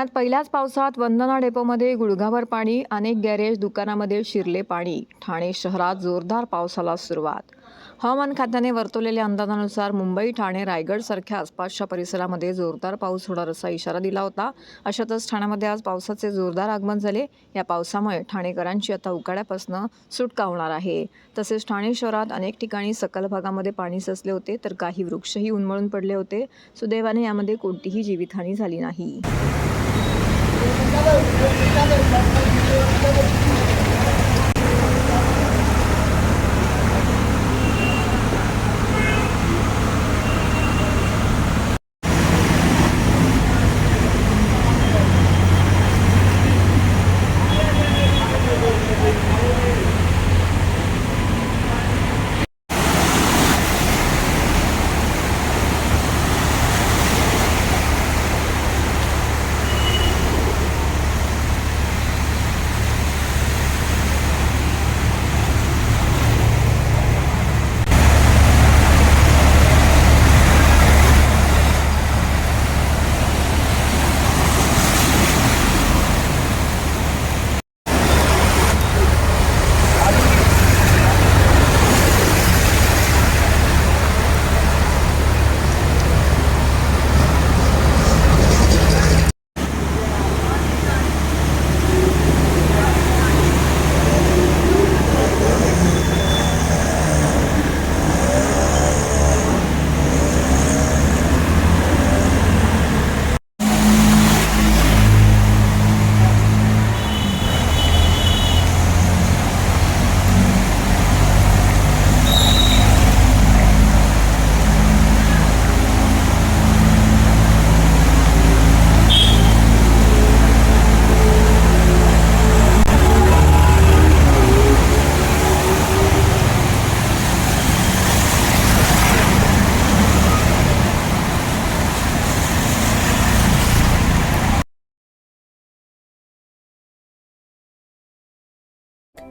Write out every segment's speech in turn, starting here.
ठाण्यात पहिल्याच पावसात वंदना डेपोमध्ये गुडघाभर पाणी, अनेक गॅरेज दुकानामध्ये शिरले पाणी. ठाणे शहरात जोरदार पावसाला सुरुवात. हवामान खात्याने वर्तवलेल्या अंदाजानुसार मुंबई, ठाणे, रायगड सारख्या आसपासच्या परिसरामध्ये जोरदार पाऊस होणार असा इशारा दिला होता. अशातच ठाण्यामध्ये आज पावसाचे जोरदार आगमन झाले. या पावसामुळे ठाणेकरांची आता उकाड्यापासून सुटका होणार आहे. तसेच ठाणे शहरात अनेक ठिकाणी सखल भागामध्ये पाणी साचले होते, तर काही वृक्षही उन्मळून पडले होते. सुदैवाने यामध्ये कोणतीही जीवितहानी झाली नाही.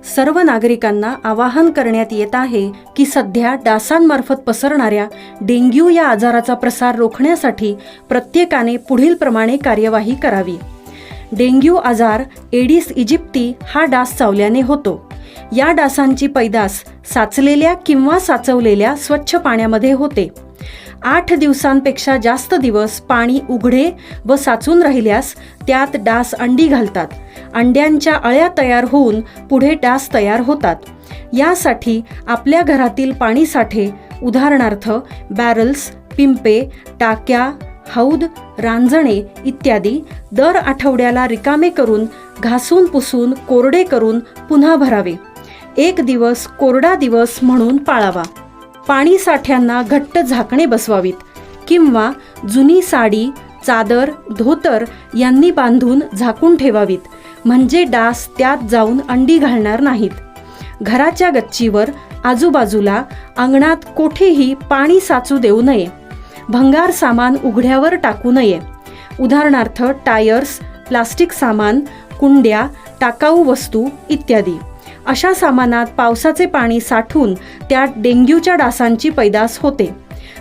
सर्व नागरिकांना आवाहन करण्यात येत आहे की सध्या डासांमार्फत पसरणाऱ्या डेंग्यू या आजाराचा प्रसार रोखण्यासाठी प्रत्येकाने पुढील प्रमाणे कार्यवाही करावी. डेंग्यू आजार एडिस इजिप्ती हा डास चावल्याने होतो. या डासांची पैदास साचलेल्या किंवा साचवलेल्या स्वच्छ पाण्यामध्ये होते. 8 दिवसांपेक्षा जास्त दिवस पाणी उघडे व साचून राहिल्यास त्यात डास अंडी घालतात. अंड्यांच्या अळ्या तयार होऊन पुढे डास तयार होतात. यासाठी आपल्या घरातील पाणीसाठे उदाहरणार्थ बॅरल्स, पिंपे, टाक्या, हौद, रांजणे इत्यादी दर आठवड्याला रिकामे करून घासून पुसून कोरडे करून पुन्हा भरावे. 1 दिवस कोरडा दिवस म्हणून पाळावा. पाणी साठ्यांना घट्ट झाकणे बसवावीत किंवा जुनी साडी, चादर, धोतर यांनी बांधून झाकून ठेवावीत, म्हणजे डास त्यात जाऊन अंडी घालणार नाहीत. घराच्या गच्चीवर, आजूबाजूला, अंगणात कोठेही पाणी साचू देऊ नये. भंगार सामान उघड्यावर टाकू नये. उदाहरणार्थ टायर्स, प्लास्टिक सामान, कुंड्या, टाकाऊ वस्तू इत्यादी. अशा सामानात पावसाचे पाणी साठून त्यात डेंग्यूच्या डासांची पैदास होते.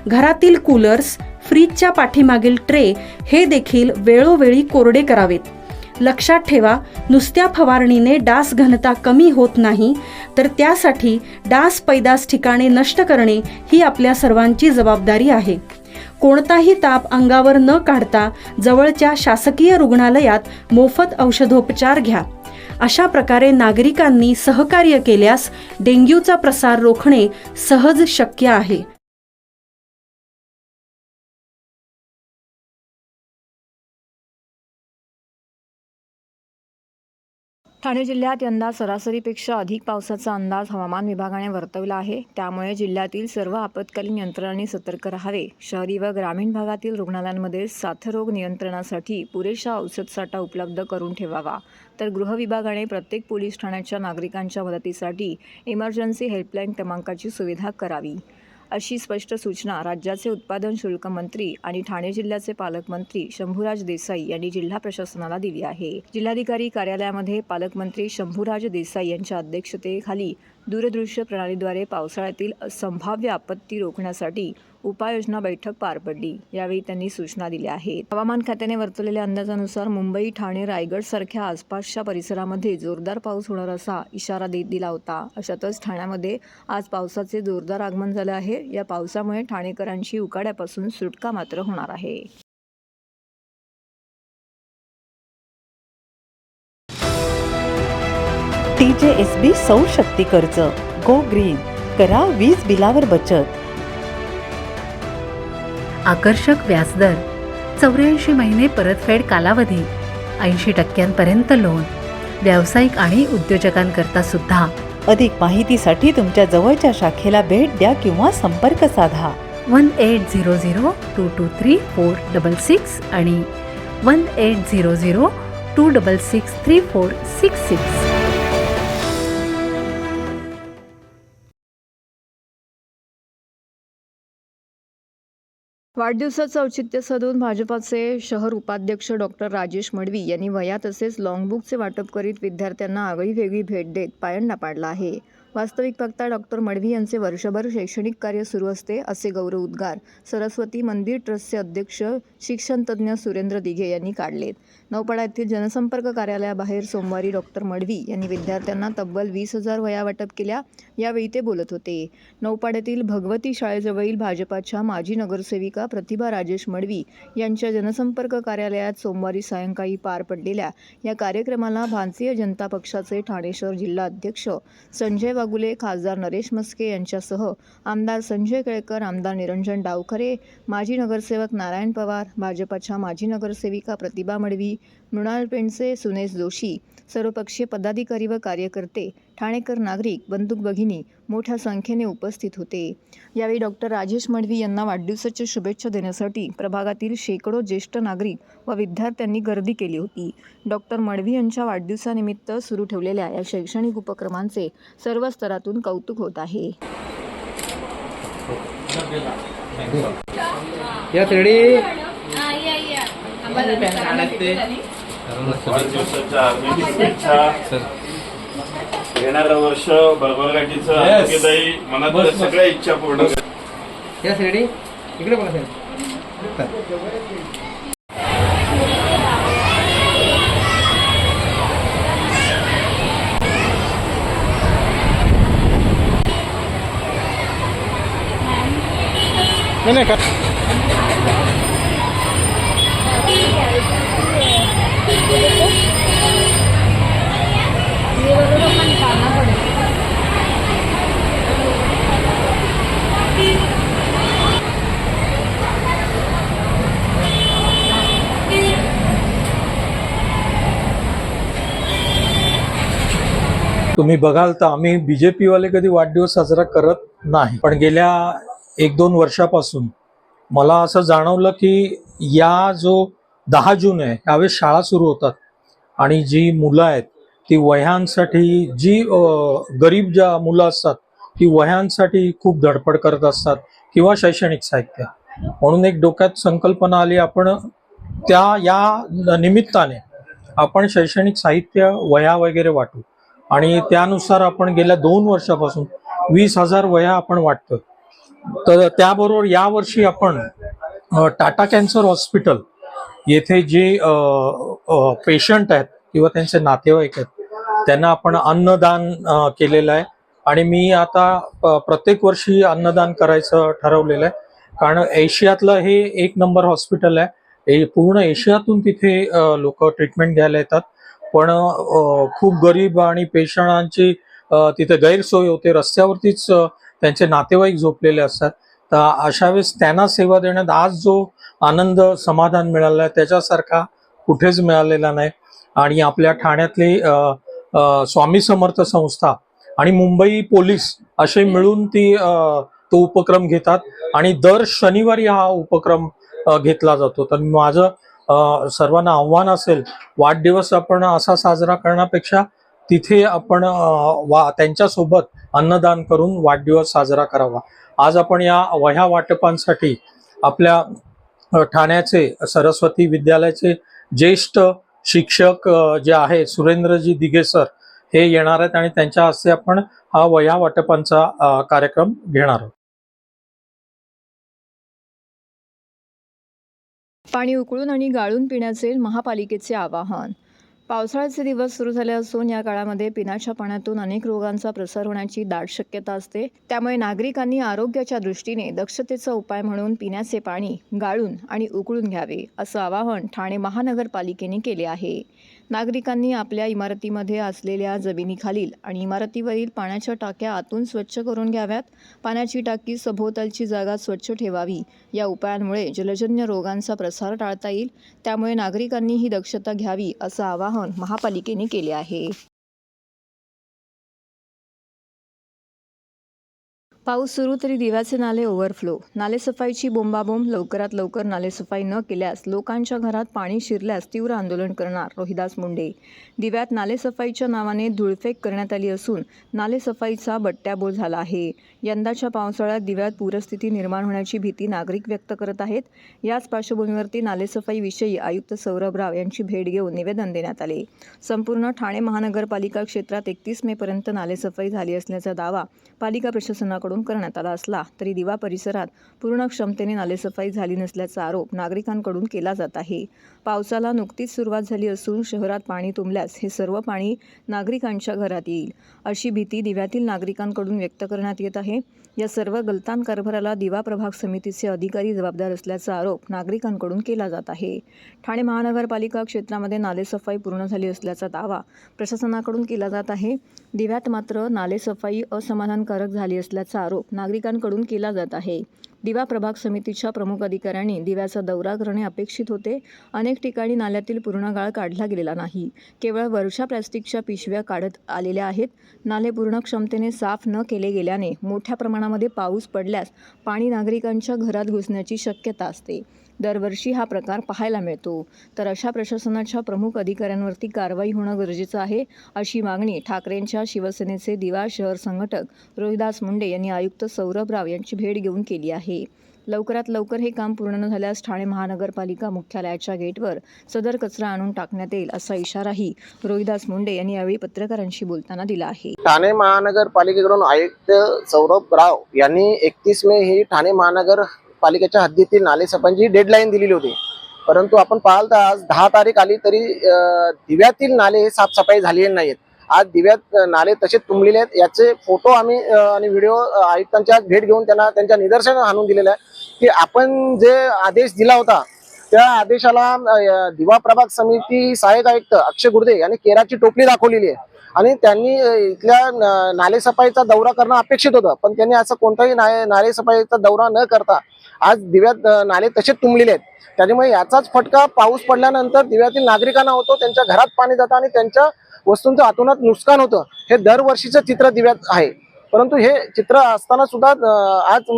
घरातील कूलर्स, फ्रीजच्या पाठीमागील ट्रे हे देखील वेळोवेळी कोरडे करावेत. लक्षात ठेवा, नुसत्या फवारणीने डास घनता कमी होत नाही, तर त्यासाठी डास पैदास ठिकाणे नष्ट करणे ही आपल्या सर्वांची जबाबदारी आहे. कोणताही ताप अंगावर न काढता जवळच्या शासकीय रुग्णालयात मोफत औषधोपचार घ्या. अशा प्रकारे नागरिकांनी सहकार्य केल्यास डेंग्यूचा प्रसार रोखणे सहज शक्य आहे. ठाणे जिल्ह्यात यंदा सरासरीपेक्षा अधिक पावसाचा अंदाज हवामान विभागाने वर्तवला आहे. त्यामुळे जिल्ह्यातील सर्व आपत्कालीन यंत्रणांनी सतर्क राहावे. शहरी व ग्रामीण भागातील रुग्णालयांमध्ये साथरोग नियंत्रणासाठी पुरेसा औषधसाठा उपलब्ध करून ठेवावा. तर गृह विभागाने प्रत्येक पोलीस ठाण्याच्या नागरिकांच्या मदतीसाठी इमर्जन्सी हेल्पलाईन क्रमांकाची सुविधा करावी, अशी स्पष्ट सूचना राज्याचे उत्पादन शुल्क मंत्री आणि ठाणे जिल्ह्याचे पालकमंत्री शंभूराज देसाई यांनी जिल्हा प्रशासनाला दिली आहे. जिल्हाधिकारी कार्यालयामध्ये पालकमंत्री शंभूराज देसाई यांच्या अध्यक्षतेखाली दूरदृश्य प्रणालीद्वारे पावसाळ्यातील संभाव्य आपत्ती रोखण्यासाठी उपाययोजना बैठक पार पडली। यावेळी त्यांनी सूचना दिल्या आहेत। हवामान खात्याने वर्तवलेल्या अंदाजानुसार मुंबई, ठाणे, रायगड सारख्या आसपासच्या परिसरामध्ये जोरदार पाऊस होणार असा इशारा दिला होता। अशातच ठाण्यामध्ये आज पावसाचे जोरदार आगमन झाले आहे। या पावसामुळे ठाणेकरांची उकाड्यापासून सुटका मात्र होणार आहे। TJSB सौर शक्ती कर्ज गो ग्रीन करा वीज बिलावर बचत। आकर्षक व्याजदर, 84 महिने परतफेड कालावधी, 80% लोन, व्यावसायिक आणि उद्योजकांकरता सुद्धा। अधिक माहितीसाठी तुमच्या जवळच्या शाखेला भेट द्या किंवा संपर्क साधा 1800-223-466 आणि 1800-266-3466। वाढदिवसाचं औचित्य साधून भाजपाचे शहर उपाध्यक्ष डॉक्टर राजेश मडवी यांनी वह्या तसेच लॉंगबुकचे वाटप करीत विद्यार्थ्यांना आगळीवेगळी भेट देत पायंडा पाडला आहे। वास्तविक पाहता डॉक्टर मडवी यांचे वर्षभर शैक्षणिक कार्य सुरू असते असे गौरव उद्गार सरस्वती मंदिर ट्रस्टचे अध्यक्ष शिक्षणतज्ज्ञ सुरेंद्र दिघे यांनी काढलेत। नौपाडा येथील जनसंपर्क कार्यालयाबाहेर सोमवारी डॉक्टर मडवी यांनी विद्यार्थ्यांना तब्बल 20,000 वह्या वाटप केल्या। यावेळी ते बोलत होते। नौपाड्यातील भगवती शाळेजवळील भाजपाच्या माजी नगरसेविका प्रतिभा राजेश मडवी यांच्या जनसंपर्क कार्यालयात सोमवारी सायंकाळी पार पडलेल्या या कार्यक्रमाला भारतीय जनता पक्षाचे ठाणे शहर जिल्हा अध्यक्ष संजय वागुले, खासदार नरेश मस्के यांच्यासह आमदार संजय केळकर, आमदार निरंजन डावखरे, माजी नगरसेवक नारायण पवार, भाजपाच्या माजी नगरसेविका प्रतिभा मडवी, मृणाल पेंडसे, सुनेश जोशी, सर्वपक्षीय पदाधिकारी व कार्यकर्ते, ठाणेकर नागरिक, बंधुक भगिनी मोठ्या संख्येने उपस्थित होते। यावेळी डॉक्टर राजेश मडवी यांना वाढदिवसाच्या शुभेच्छा देण्यासाठी प्रभागातील शेकडो ज्येष्ठ नागरिक व विद्यार्थ्यांनी गर्दी केली होती। डॉक्टर मडवी यांच्या वाढदिवसानिमित्त सुरू ठेवलेल्या या शैक्षणिक उपक्रमांचे सर्व स्तरातून कौतुक होत आहे। येणारं वर्ष भरभराटीचं आरोग्यदायी मनात सगळ्या इच्छा पूर्ण इकडे बघा सर नाही का तुम्ही बघाल तर आम्ही बीजेपी वाले कधी वाढदिवस साजरा करत नाही, पण गेल्या 1-2 वर्षापासून मला असं जाणवलं की या जो 10 जून आहे त्यावेळेस शाळा सुरू होतात आणि जी मुलं आहेत ती वह्यांसाठी जी गरीब ज्या मुलं असतात ती वह्यांसाठी खूप धडपड करत असतात किंवा शैक्षणिक साहित्य, म्हणून एक डोक्यात संकल्पना आली आपण या निमित्ताने आपण शैक्षणिक साहित्य वह्या वगैरे वाटू आणि त्यानुसार आपण गेल्या 2 वर्षापासून 20,000 वह्या आपण वाटतो। तर त्याबरोबर यावर्षी आपण टाटा कॅन्सर हॉस्पिटल येथे जे पेशंट आहेत किंवा त्यांचे नातेवाईक आहेत त्यांना आपण अन्नदान केलेलं आहे आणि मी आता प्रत्येक वर्षी अन्नदान करायचं ठरवलेलं आहे, कारण एशियातलं हे 1 नंबर हॉस्पिटल आहे। पूर्ण एशियातून तिथे लोक ट्रीटमेंट घ्यायला येतात, पण खूप गरीब आणि पेशंटांची तिथे गैरसोय होते, रस्त्यावरतीच त्यांचे नातेवाईक झोपलेले असतात। तर अशा वेळेस त्यांना सेवा देण्यात आज जो आनंद समाधान मिळालं आहे त्याच्यासारखा कुठेच मिळालेला नाही। आणि आपल्या ठाण्यातले स्वामी समर्थ संस्था आणि मुंबई पोलीस असे मिळून तो उपक्रम घेतात आणि दर शनिवारी हा उपक्रम घेतला जातो। तर माझं सर्वांना आव्हान असेल, वाढदिवस आपण असा साजरा करण्यापेक्षा तिथे आपण त्यांच्यासोबत अन्नदान करून वाढदिवस साजरा करावा। आज आपण या वह्या वाटपांसाठी आपल्या ठाण्याचे सरस्वती विद्यालयाचे ज्येष्ठ शिक्षक जे आहे सुरेंद्रजी दिघे सर हे येणार आहेत आणि त्यांच्या हस्ते आपण हा वह्या वाटपांचा कार्यक्रम घेणार आहोत. पाणी उकळून आणि गाळून पिण्याचे महापालिकेचे आवाहन. पावसाळ्याचे दिवस सुरू झाले असून या काळामध्ये पिण्याच्या पाण्यातून अनेक रोगांचा प्रसार होण्याची दाट शक्यता असते. त्यामुळे नागरिकांनी आरोग्याच्या दृष्टीने दक्षतेचा उपाय म्हणून पिण्याचे पाणी गाळून आणि उकळून घ्यावे, असं आवाहन ठाणे महानगरपालिकेने केले आहे. नागरिकांनी आपल्या इमारतीमध्ये असलेल्या जमिनीखालील आणि इमारतीवरील पाण्याच्या टाक्या आतून स्वच्छ करून घ्याव्यात. पाण्याची टाकी सभोवतालची जागा स्वच्छ ठेवावी. या उपायांमुळे जलजन्य रोगांचा प्रसार टाळता येईल. त्यामुळे नागरिकांनी ही दक्षता घ्यावी, असं आवाहन महापालिकेने केले आहे. पाऊस सुरू तरी दिव्याचे नाले ओव्हरफ्लो. नालेसफाईची बोंबाबोंब. लवकरात लवकर नालेसफाई न केल्यास लोकांच्या घरात पाणी शिरल्यास तीव्र आंदोलन करणार, रोहिदास मुंडे. दिव्यात नालेसफाईच्या नावाने धूळफेक करण्यात आली असून नालेसफाईचा बट्ट्याबोळ झाला आहे. यंदाच्या पावसाळ्यात दिव्यात पूरस्थिती निर्माण होण्याची भीती नागरिक व्यक्त करत आहेत. याच पार्श्वभूमीवरती नालेसफाईविषयी आयुक्त सौरभ राव यांची भेट घेऊन निवेदन देण्यात आले. संपूर्ण ठाणे महानगरपालिका क्षेत्रात 31 मेपर्यंत नालेसफाई झाली असल्याचा दावा पालिका प्रशासनाकडून करण्यात आला असला तरी दिवा परिसरात पूर्ण क्षमतेने नालेसफाई झाली नसल्याचा आरोप नागरिकांकडून केला जात आहे. पावसाला नुकतीच सुरुवात झाली असून शहरात पाणी तुंबल्यास हे सर्व पाणी नागरिकांच्या घरात येईल, अशी भीती दिव्यातील नागरिकांकडून व्यक्त करण्यात येत आहे. या सर्व गलतान कारभाराला दिवा प्रभाग समितीचे अधिकारी जबाबदार असल्याचा आरोप नागरिकांकडून केला जात आहे. ठाणे महानगरपालिका क्षेत्रामध्ये नालेसफाई पूर्ण झाली असल्याचा दावा प्रशासनाकडून केला जात आहे. दिव्यात मात्र नालेसफाई असमाधानकारक झाली असल्याचा आरोप नागरिकांकडून केला जात आहे. दिवा प्रभाग समितीच्या प्रमुख अधिकाऱ्यांनी दिव्याचा दौरा करणे अपेक्षित होते. अनेक ठिकाणी नाल्यातील पूर्ण गाळ काढला गेलेला नाही. केवळ वरच्या प्लॅस्टिकच्या पिशव्या काढत आलेल्या आहेत. नाले पूर्ण क्षमतेने साफ न केले गेल्याने मोठ्या प्रमाणामध्ये पाऊस पडल्यास पाणी नागरिकांच्या घरात घुसण्याची शक्यता असते. दरवर्षी हा प्रकार पाहायला मिळतो. तर अशा प्रशासनाच्या प्रमुख अधिकाऱ्यांवरती कारवाई होणं गरजेचं आहे, अशी मागणी ठाकरेंच्या शिवसेनेचे दिवा शहर संघटक रोहिदास मुंडे यांनी आयुक्त सौरभ राव यांची भेट घेऊन केली आहे. लवकरात लवकर हे काम पूर्ण न झाल्यास ठाणे महानगरपालिका मुख्यालयाच्या गेटवर सदर कचरा आणून टाकण्यात येईल, असा इशाराही रोहिदास मुंडे यांनी यावेळी पत्रकारांशी बोलताना दिला आहे. ठाणे महानगरपालिकेकडून आयुक्त सौरभ राव यांनी 31 मे ही ठाणे महानगरपालिकेच्या हद्दीतील नालेसफाईची डेडलाईन दिलेली होती. परंतु आपण पाहाल तर आज 10 तारीख आली तरी दिव्यातील नाले साफसफाई झालेली नाहीत. आज दिव्यात नाले तसे तुंबलेले आहेत. याचे फोटो आम्ही आणि व्हिडिओ आयुक्तांच्या भेट घेऊन त्यांना त्यांच्या निदर्शन आणून दिलेलं आहे की आपण जे आदेश दिला होता त्या आदेशाला दिवा प्रभाग समिती सहाय्यक आयुक्त अक्षय गुर्दे यांनी केराची टोपली दाखवलेली आहे आणि त्यांनी इथल्या नालेसफाईचा दौरा करणं अपेक्षित होतं. पण त्यांनी असं कोणताही नालेसफाईचा दौरा न करता आज दिव्यात नाले तसेच तुंबलेले आहेत. त्याच्यामुळे याचाच फटका पाऊस पडल्यानंतर दिव्यातील नागरिकांना होतो. त्यांच्या घरात पाणी जातं आणि त्यांच्या वस्तूंचं अतोनात नुकसान होतं. हे दरवर्षीचं चित्र दिव्यात आहे. परंतु हे चित्र असताना सुद्धा आज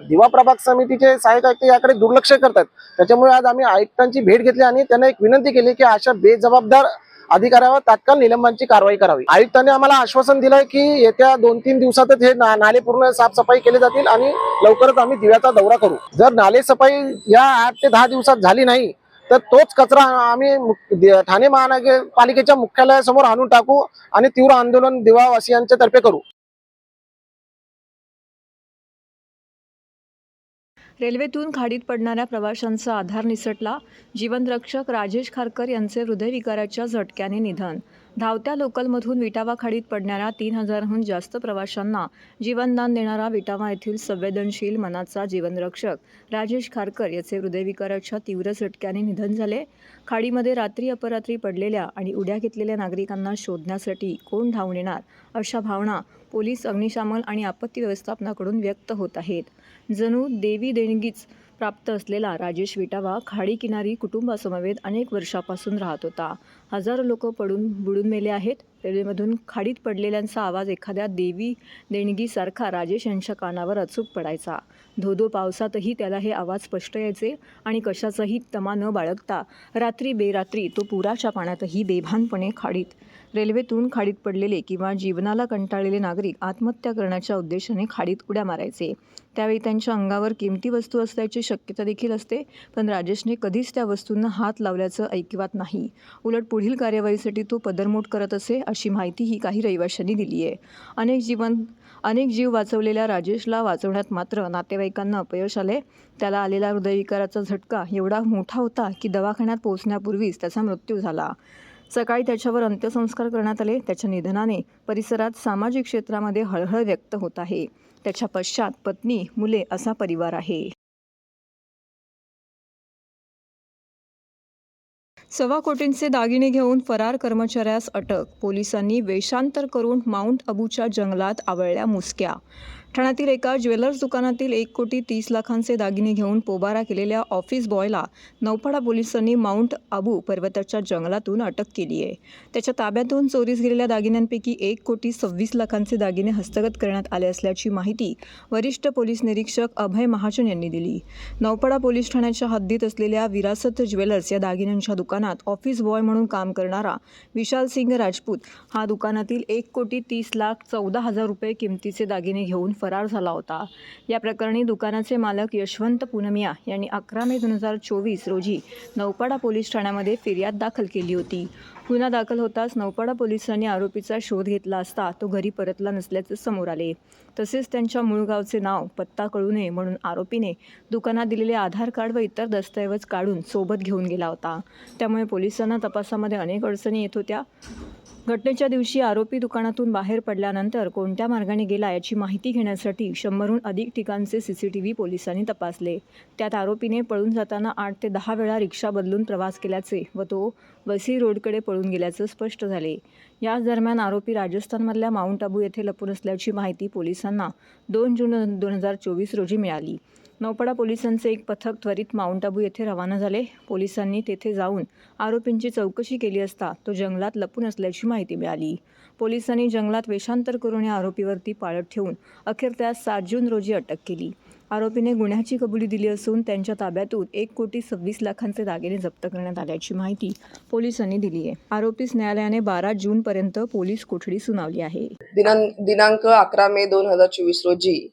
दिवा प्रभाग समितीचे सहाय्यक आयुक्त याकडे दुर्लक्ष करतात. त्याच्यामुळे आज आम्ही आयुक्तांची भेट घेतली आणि त्यांना एक विनंती केली की अशा बेजबाबदार अधिकाऱ्यावर तात्काळ निलंबनाची कारवाई करावी. आयुक्तांनी आम्हाला आश्वासन दिलंय की येत्या 2-3 दिवसातच हे नाले पूर्ण साफसफाई केले जातील आणि लवकरच आम्ही दिव्याचा दौरा करू. जर नालेसफाई या 8 ते 10 दिवसात झाली नाही तर तोच कचरा आम्ही ठाणे महानगरपालिकेच्या मुख्यालयासमोर आणून टाकू आणि तीव्र आंदोलन दिवावासियांच्या तर्फे करू. रेल्वेतून खाडीत पडणाऱ्या प्रवाशांचा आधार निसटला. जीवनरक्षक राजेश खारकर यांचे हृदयविकाराच्या झटक्याने निधन. धावत्या लोकलमधून विटावा खाडीत पडणाऱ्या 3000हून जास्त प्रवाशांना जीवनदान देणारा विटावा येथील संवेदनशील मनाचा जीवनरक्षक राजेश खारकर याचे हृदयविकाराच्या तीव्र झटक्याने निधन झाले. खाडीमध्ये रात्री अपरात्री पडलेल्या आणि उड्या घेतलेल्या नागरिकांना शोधण्यासाठी कोण धावून येणार, अशा भावना पोलीस, अग्निशमन आणि आपत्ती व्यवस्थापनाकडून व्यक्त होत आहेत. जणू देवी देणगीच प्राप्त असलेला राजेश विटावा खाडी किनारी कुटुंबासमवेत अनेक वर्षापासून राहत होता. हजारो लोक बुडून मेले आहेत. रेल्वेमधून खाडीत पडलेल्यांचा आवाज एखाद्या देवी देणगीसारखा राजेश यांच्या कानावर अचूक पडायचा. धोधो पावसातही त्याला हे आवाज स्पष्ट यायचे आणि कशाचाही तमा न बाळगता रात्री बेरात्री तो पुराच्या पाण्यातही बेभानपणे रेल्वेतून खाडीत पडलेले किंवा जीवनाला कंटाळलेले नागरिक आत्महत्या करण्याच्या उद्देशाने खाडीत उड्या मारायचे. त्यावेळी त्यांच्या अंगावर किमती वस्तू असल्याची शक्यता देखील असते, पण राजेशने कधीच त्या वस्तूंना हात लावल्याचं ऐकिवात नाही. उलट पुढील कार्यवाहीसाठी तो पदरमोड करत असे, अशी माहितीही काही रहिवाशांनी दिली आहे. अनेक जीव वाचवलेल्या राजेशला वाचवण्यात मात्र नातेवाईकांना अपयश आले. त्याला आलेला हृदयविकाराचा झटका एवढा मोठा होता की दवाखान्यात पोहोचण्यापूर्वीच त्याचा मृत्यू झाला. सकाळी त्याच्यावर अंत्यसंस्कार करण्यात आले. त्याच्या निधनाने परिसरात सामाजिक क्षेत्रामध्ये हळहळ व्यक्त होत आहे. त्याच्या पश्चात पत्नी, मुले असा परिवार आहे. 1.25 कोटींचे दागिने घेऊन फरार कर्मचाऱ्यास अटक. पोलिसांनी वेषांतर करून माउंट अबूच्या जंगलात आवळल्या मुसक्या. ठाण्यातील एका ज्वेलर्स दुकानातील 1,30,00,000चे दागिने घेऊन पोबारा केलेल्या ऑफिस बॉयला नौपाडा पोलिसांनी माउंट अबू पर्वताच्या जंगलातून अटक केली आहे. त्याच्या ताब्यातून चोरीस गेलेल्या दागिन्यांपैकी 1,26,00,000चे दागिने हस्तगत करण्यात आले असल्याची माहिती वरिष्ठ पोलीस निरीक्षक अभय महाजन यांनी दिली. नौपाडा पोलीस ठाण्याच्या हद्दीत असलेल्या विरासत ज्वेलर्स या दागिन्यांच्या दुकानात ऑफिस बॉय म्हणून काम करणारा विशाल सिंग राजपूत हा दुकानातील 1,30,14,000 रुपये किमतीचे दागिने घेऊन फरार झाला होता. या प्रकरणी दुकानाचे मालक यशवंत पूनमिया यांनी 11 मे 2024 रोजी नौपाडा पोलीस ठाण्यामध्ये फिर्याद दाखल केली होती. गुन्हा दाखल होताच नौपाडा पोलिसांनी आरोपीचा शोध घेतला असता तो घरी परतला नसल्याचे समोर आले. तसेच त्यांच्या मूळ गावचे नाव, पत्ता कळू नये म्हणून आरोपीने दुकानात दिलेले आधार कार्ड व इतर दस्तऐवज काढून सोबत घेऊन गेला होता. त्यामुळे पोलिसांना तपासामध्ये अनेक अडचणी येत होत्या. घटनेच्या दिवशी आरोपी दुकानातून बाहेर पडल्यानंतर कोणत्या मार्गाने गेला याची माहिती घेण्यासाठी 100हून अधिक ठिकाणचे CCTV पोलिसांनी तपासले. त्यात आरोपीने पळून जाताना 8 ते 10 वेळा रिक्षा बदलून प्रवास केल्याचे व तो वसई रोडकडे पळून गेल्याचं स्पष्ट झाले. याच दरम्यान आरोपी राजस्थानमधल्या माउंट अबू येथे लपून असल्याची माहिती पोलिसांना 2 जून 2024 रोजी मिळाली. नौपाडा पोलिसांचे एक पथक त्वरित माउंट अबू येथे रवाना झाले. पोलिसांनी तेथे जाऊन आरोपींची चौकशी केली असता तो जंगलात लपून असल्याची माहिती मिळाली. पोलिसांनी जंगलात वेषांतर करून या आरोपीवरती पाळत ठेवून अखेर त्यास 7 जून रोजी अटक केली. आरोपीने गुन्ह्याची कबुली दिली असून त्यांच्या ताब्यातून 1,26,00,000चे दागिने जप्त करण्यात आल्याची माहिती पोलिसांनी दिली आहे. आरोपीस न्यायालयाने 12 जूनपर्यंत पोलीस कोठडी सुनावली आहे. दिनांक 11 मे 2024 रोजी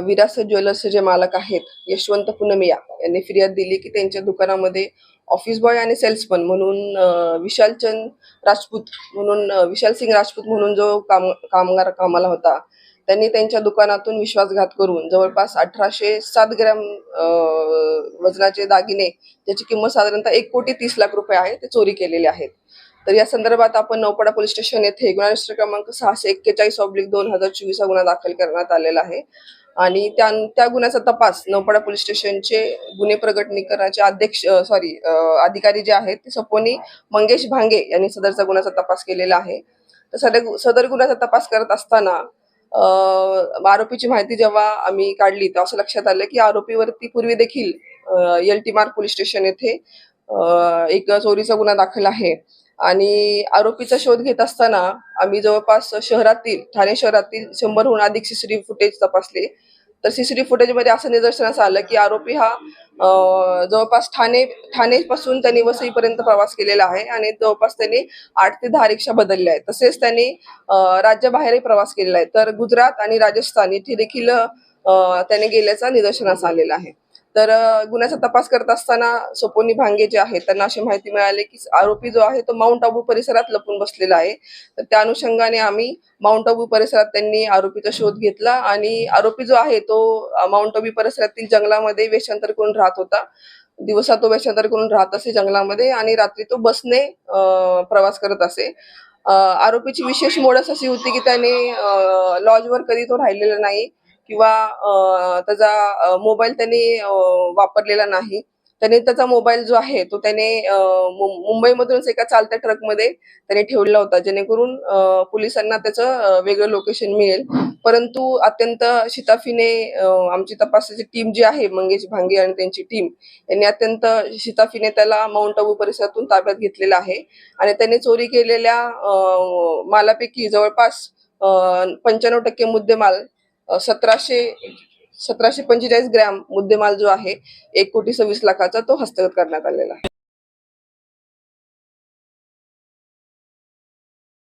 विरासत ज्वेलर्सचे जे मालक आहेत यशवंत पूनमिया यांनी फिर्याद दिली की त्यांच्या दुकानामध्ये ऑफिस बॉय आणि सेल्समन म्हणून विशाल सिंग राजपूत म्हणून जो कामगार कामाला होता, त्यांनी त्यांच्या दुकानातून विश्वासघात करून जवळपास 1807 ग्रॅम वजनाचे दागिने, ज्याची किंमत साधारणतः 1,30,00,000 रुपये आहे, ते चोरी केलेले आहेत. तर या संदर्भात आपण नौपाडा पोलीस स्टेशन येथे गुन्हा रजिस्टर क्रमांक 641/2024 हा गुन्हा दाखल करण्यात आलेला आहे. आणि त्या गुन्ह्याचा तपास नौपाडा पोलीस स्टेशनचे गुन्हे प्रगटीकरणाचे अधिकारी जे आहेत ते सपोनी मंगेश भांगे यांनी सदरचा गुन्ह्याचा तपास केलेला आहे. तर सदर गुन्ह्याचा तपास करत असताना आरोपीची माहिती जेव्हा आम्ही काढली तेव्हा असं लक्षात आलं की आरोपीवरती पूर्वी देखील LT मार्ग पोलीस स्टेशन येथे एक चोरीचा गुन्हा दाखल आहे. आणि आरोपीचा शोध घेत असताना आम्ही जवळपास ठाणे शहरातील 100हून अधिक CCTV फुटेज तपासले. तर CCTV फुटेजमध्ये असं निदर्शनास आलं की आरोपी हा जवळपास ठाणेपासून त्यांनी वसईपर्यंत प्रवास केलेला आहे आणि जवळपास त्यांनी 8 ते 10 रिक्षा बदलल्या आहेत. तसेच त्यांनी राज्याबाहेरही प्रवास केलेला आहे. तर गुजरात आणि राजस्थान इथे देखील त्याने गेल्याचा निदर्शनास आलेला आहे. तर गुन्ह्याचा तपास करत असताना सपोनी भांगे जे आहेत त्यांना अशी माहिती मिळाली की आरोपी जो आहे तो माउंट अबू परिसरात लपून बसलेला आहे. तर त्या अनुषंगाने आम्ही माउंट अबू परिसरात त्यांनी आरोपीचा शोध घेतला आणि आरोपी जो आहे तो माउंट अबू परिसरातील जंगलामध्ये वेषांतर करून राहत होता. दिवसा तो वेषांतर करून राहत असे जंगलामध्ये आणि रात्री तो बसने प्रवास करत असे. आरोपीची विशेष मोडस अशी होती की त्याने लॉजवर कधी तो राहिलेला नाही किंवा त्याचा मोबाईल त्याने वापरलेला नाही. त्याने त्याचा मोबाईल जो आहे तो त्याने मुंबईमधूनच एका चालत्या ट्रकमध्ये त्याने ठेवलेला होता, जेणेकरून पोलिसांना त्याचं वेगळं लोकेशन मिळेल. परंतु अत्यंत शिताफीने आमची तपासाची टीम जी आहे, मंगेश भांगे आणि त्यांची टीम, यांनी अत्यंत शिताफीने त्याला माउंट अबू परिसरातून ताब्यात घेतलेला आहे. आणि त्याने चोरी केलेल्या मालापैकी जवळपास 95% मुद्देमाल 1745 ग्रॅम मुद्देमाल जो आहे 1,26,00,000 तो हस्तगत करण्यात आलेला आहे.